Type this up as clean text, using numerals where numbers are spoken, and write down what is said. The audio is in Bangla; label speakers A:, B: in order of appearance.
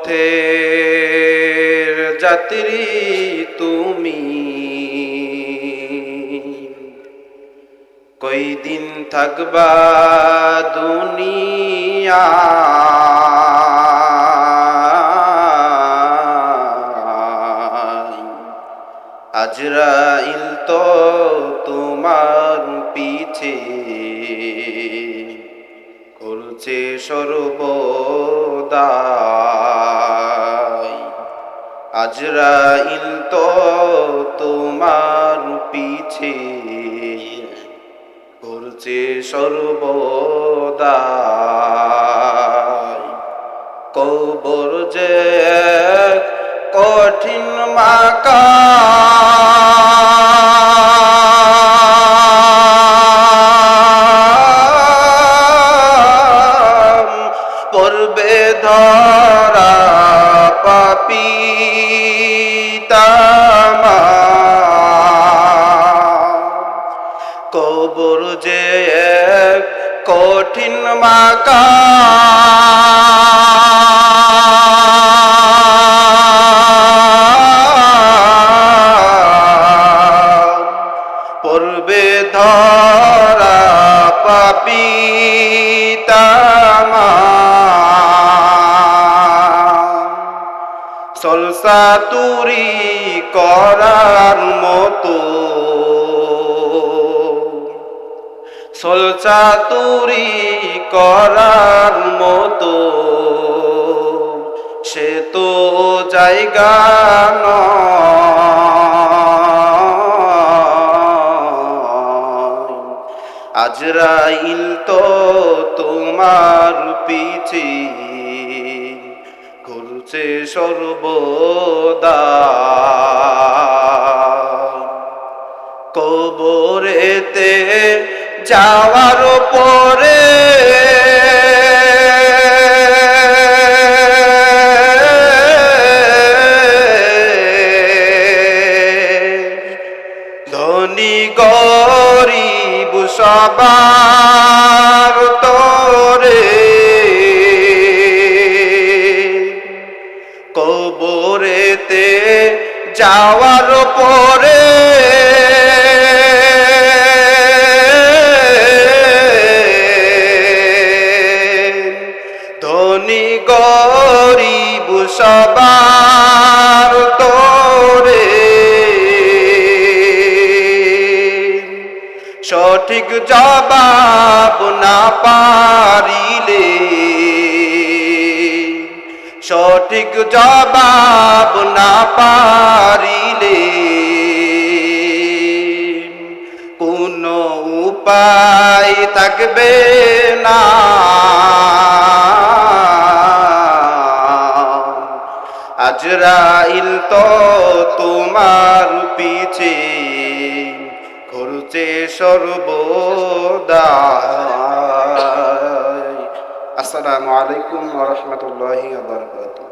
A: পথের যাত্রী তুমি, কয়দিন থাকবা দুনিয়া, আজরাইল তো তোমার পিছে করছে সর্বদাই। আজরাইল তো তোমার পিছে করছে সর্বদাই। কবর যে কঠিন মাকাম, পড়বে ধরা পাপী তামাম। কবর যে এক কঠিন মাকাম, পড়বে ধরা পাপী তামাম। সলসা তুরি করার মতো, সলসা তুরি করার মতো সে তো জায়গা নয়। আজরাইল তো তোমার পিছে ঘুরছে সর্বদা। কবরেতে যাওয়ার পরে ধনী গরিব সবার তরে, কবরেতে যাওয়ার পরে ধনী গরিব সবার তরে সঠিক জবাব না পারিলে, সঠিক জবাব না পারিলে কোনো উপায় থাকবে না। আজরাইল তো তোমার পিছে ঘুরছে সর্বদা। আসসালামু আলাইকুম ওয়া রাহমাতুল্লাহি ওয়া বারাকাতুহু।